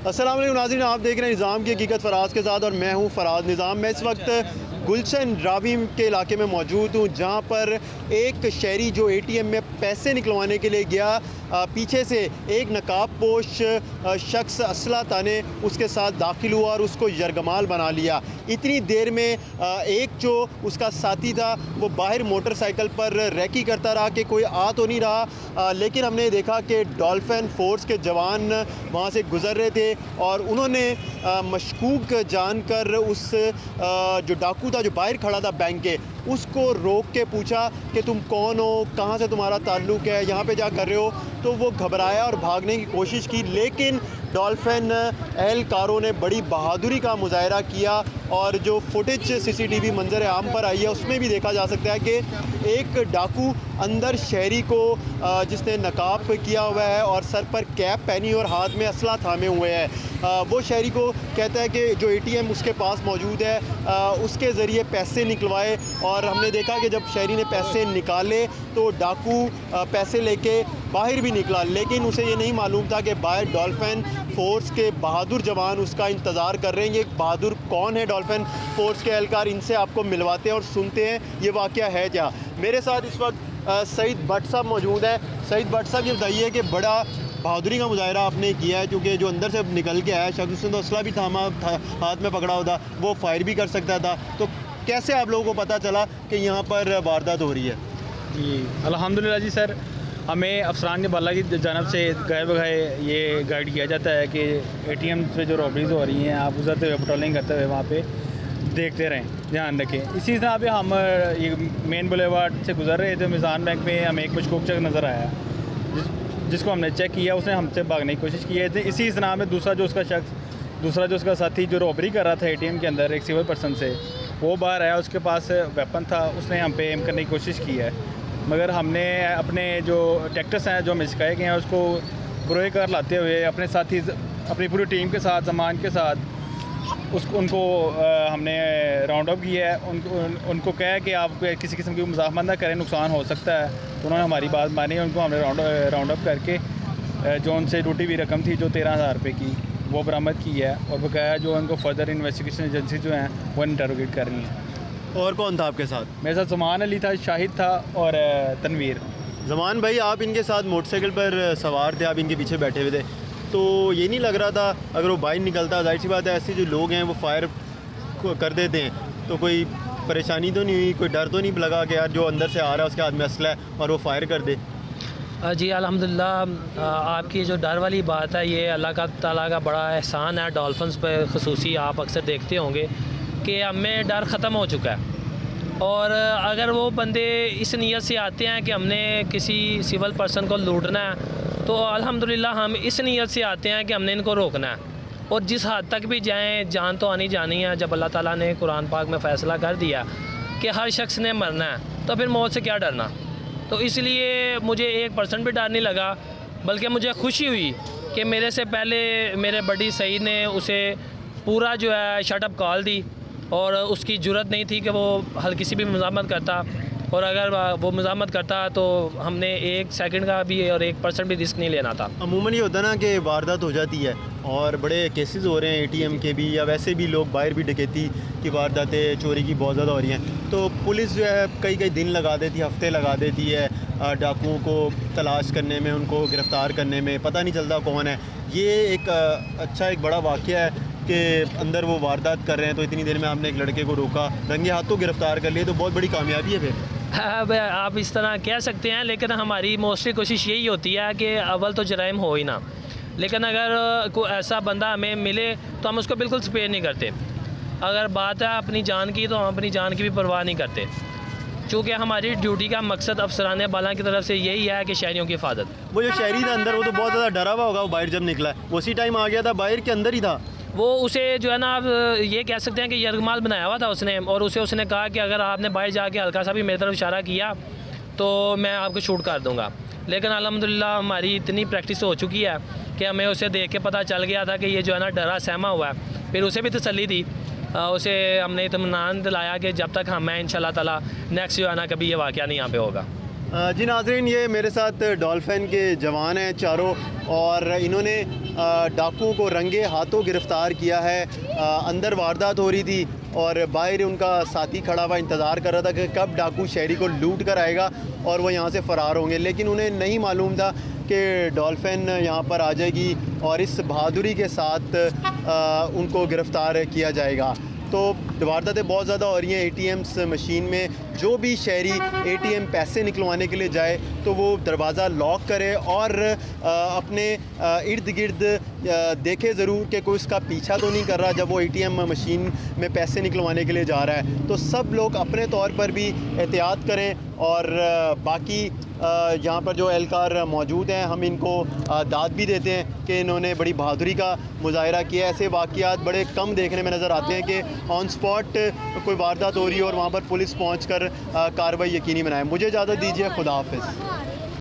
अस्सलाम वालेकुम नाज़रीन, आप देख रहे हैं निज़ाम की हकीकत फ़राज के साथ और मैं हूं फ़राज निज़ाम। मैं इस वक्त गुलशन रावी के इलाके में मौजूद हूं, जहां पर एक शहरी जो एटीएम में पैसे निकलवाने के लिए गया, पीछे से एक नकाबपोश शख्स असला ताने उसके साथ दाखिल हुआ और उसको यरगमाल बना लिया। इतनी देर में एक जो उसका साथी था वो बाहर मोटरसाइकिल पर रैकी करता रहा कि कोई आ तो नहीं रहा, लेकिन हमने देखा कि डॉल्फिन फ़ोर्स के जवान वहाँ से गुज़र रहे थे और उन्होंने मशकूक जानकर उस जो डाकू था जो बाहर खड़ा था बैंक के, उसको रोक के पूछा कि तुम कौन हो, कहाँ से तुम्हारा ताल्लुक़ है, यहाँ पे क्या कर रहे हो। तो वो घबराया और भागने की कोशिश की, लेकिन डॉल्फिन एहलकारों ने बड़ी बहादुरी का मुजाहरा किया और जो फुटेज सीसीटीवी मंजर आम पर आई है उसमें भी देखा जा सकता है कि एक डाकू अंदर शहरी को जिसने नकाब किया हुआ है और सर पर कैप पहनी और हाथ में असला थामे हुए है, वो शहरी को कहता है कि जो एटीएम उसके पास मौजूद है उसके ज़रिए पैसे निकलवाए। और हमने देखा कि जब शहरी ने पैसे निकाले तो डाकू पैसे लेके बाहर भी निकला, लेकिन उसे ये नहीं मालूम था कि बाहर डॉल्फिन फ़ोर्स के बहादुर जवान उसका इंतज़ार कर रहे हैं। ये बहादुर कौन है डॉल्फिन फ़ोर्स के एहलकार, इनसे आपको मिलवाते हैं और सुनते हैं ये वाक़या है क्या। मेरे साथ इस वक्त सईद भट्ट साहब मौजूद है। सईद भट्ट साहब, ये बताइए कि बड़ा बहादुरी का मुजाहरा आपने किया है, क्योंकि जो अंदर से निकल के आया शख्स, उसने तो असला भी थामा था, हाथ में पकड़ा होता, वो फायर भी कर सकता था, तो कैसे आप लोगों को पता चला कि यहाँ पर वारदात हो रही है? जी अल्हम्दुलिल्लाह जी सर, हमें अफसरान ने बाला की जानब से गए बगए ये गाइड किया जाता है कि एटीएम से जो रॉबरीज़ हो रही हैं आप गुजरते हुए पेट्रोलिंग करते हुए वहाँ पे देखते रहें, ध्यान रखें। इसी तरह पे हम ये मेन बुलेवार्ड से गुजर रहे थे, मिज़ान बैंक में हमें एक मशकूक शख्स नज़र आया जिसको हमने चेक किया, उसने हमसे भागने की कोशिश की है। इसी तरह में दूसरा जो उसका साथी जो रॉबरी कर रहा था एटीएम के अंदर एक सिविल पर्सन से, वो बाहर आया, उसके पास वेपन था, उसने हम पे एम करने की कोशिश की है, मगर हमने अपने जो टैक्टर्स हैं जो हमें सिखाए गए हैं उसको बुरे कर लाते हुए अपने साथी अपनी पूरी टीम के साथ जमान के साथ उनको हमने राउंड अप किया है। उनको कहा है कि आप किसी किस्म की मुज़ाहमत ना करें, नुकसान हो सकता है, तो उन्होंने हमारी बात मानी। उनको हमने राउंड अप करके जो उनसे लूटी हुई रकम थी जो 13,000 रुपये की, वो बरामद की है और बकाया जो उनको फर्दर इन्वेस्टिगेशन एजेंसी जो हैं वो इंटरोगेट कर रही हैं। और कौन था आपके साथ? मेरे साथ ज़मान अली था, शाहिद था और तनवीर। ज़मान भाई, आप इनके साथ मोटरसाइकिल पर सवार थे, आप इनके पीछे बैठे हुए थे, तो ये नहीं लग रहा था अगर वो बाइक निकलता, जाहिर सी बात है ऐसे जो लोग हैं वो फायर कर देते हैं, तो कोई परेशानी तो नहीं हुई, कोई डर तो नहीं लगा कि यार जो अंदर से आ रहा है उसके हाथ में असला है और वो फायर कर दे? जी अल्हम्दुलिल्लाह, आपकी जो डर वाली बात है ये अल्लाह ताला का बड़ा एहसान है डॉल्फिन्स पर ख़ुसूसी। आप अक्सर देखते होंगे कि हमें डर ख़त्म हो चुका है, और अगर वो बंदे इस नीयत से आते हैं कि हमने किसी सिविल पर्सन को लूटना है, तो अल्हम्दुलिल्लाह हम इस नीयत से आते हैं कि हमने इनको रोकना है, और जिस हद तक भी जाएं जान तो आनी जानी है। जब अल्लाह ताला ने कुरान पाक में फ़ैसला कर दिया कि हर शख्स ने मरना है, तो फिर मौत से क्या डरना। तो इसलिए मुझे 1% भी डर नहीं लगा, बल्कि मुझे खुशी हुई कि मेरे से पहले मेरे बड़ी सईद ने उसे पूरा जो है शटअप कॉल दी, और उसकी जुर्रत नहीं थी कि वो हल्की सी भी मज़ामत करता, और अगर वो मज़ामत करता तो हमने 1 सेकंड का भी और 1% भी रिस्क नहीं लेना था। अमूमन ये होता ना कि वारदात हो जाती है और बड़े केसेस हो रहे हैं एटीएम के भी, या वैसे भी लोग बाहर भी डकैती की वारदातें, चोरी की बहुत ज़्यादा हो रही हैं, तो पुलिस जो है कई दिन लगा देती है, हफ्ते लगा देती है डाकुओं को तलाश करने में, उनको गिरफ़्तार करने में, पता नहीं चलता कौन है। ये एक एक बड़ा वाक़या है कि अंदर वो वारदात कर रहे हैं, तो इतनी देर में आपने एक लड़के को रोका, रंगे हाथों गिरफ़्तार कर लिए, तो बहुत बड़ी कामयाबी है। फिर आप इस तरह कह सकते हैं, लेकिन हमारी मोस्टली कोशिश यही होती है कि अव्वल तो जराइम हो ही ना, लेकिन अगर कोई ऐसा बंदा हमें मिले तो हम उसको बिल्कुल स्पेयर नहीं करते। अगर बात है अपनी जान की, तो हम अपनी जान की भी परवाह नहीं करते, चूँकि हमारी ड्यूटी का मकसद अफसरान बाला की तरफ से यही है कि शहरियों की हिफाजत। वो जो शहरी था अंदर, वो तो बहुत ज़्यादा डरा हुआ होगा, वो बाहर जब निकला वो उसी टाइम आ गया था, बाहर के अंदर ही था वो। उसे जो है ना, आप ये कह सकते हैं कि यरगमाल बनाया हुआ था उसने, और उसने कहा कि अगर आपने बाहर जाके हल्का सा भी मेरी तरफ इशारा किया तो मैं आपको शूट कर दूंगा। लेकिन अल्हम्दुलिल्लाह हमारी इतनी प्रैक्टिस हो चुकी है कि हमें उसे देख के पता चल गया था कि ये जो है ना डरा सहमा हुआ है। फिर उसे भी तसल्ली दी, उसे हमने इत्मीनान दिलाया कि जब तक हम हैं इंशाल्लाह ताला नेक्स्ट जो है ना कभी ये वाक़या नहीं यहाँ पे होगा। जी नाज़रीन, ये मेरे साथ डॉल्फिन के जवान हैं चारों, और इन्होंने डाकुओं को रंगे हाथों गिरफ़्तार किया है। अंदर वारदात हो रही थी और बाहर उनका साथी खड़ा हुआ इंतज़ार कर रहा था कि कब डाकू शहरी को लूट कर आएगा और वो यहाँ से फ़रार होंगे, लेकिन उन्हें नहीं मालूम था कि डॉल्फिन यहाँ पर आ जाएगी और इस बहादुरी के साथ उनको गिरफ़्तार किया जाएगा। तो वारदातें बहुत ज़्यादा हो रही हैं ATMs मशीन में। जो भी शहरी ATM पैसे निकलवाने के लिए जाए तो वो दरवाज़ा लॉक करे और अपने इर्द गिर्द देखे ज़रूर कि कोई उसका पीछा तो नहीं कर रहा जब वो ATM मशीन में पैसे निकलवाने के लिए जा रहा है। तो सब लोग अपने तौर पर भी एहतियात करें, और बाकी यहाँ पर जो एहलकार मौजूद हैं हम इनको दाद भी देते हैं कि इन्होंने बड़ी बहादुरी का मुजाहरा किया। ऐसे वाक़यात बड़े कम देखने में नज़र आते हैं कि ऑन स्पॉट कोई वारदात हो रही है और वहाँ पर पुलिस पहुँच कर कार्रवाई यकीनी बनाए। मुझे इजाज़त दीजिए, खुदा हाफ़िज़।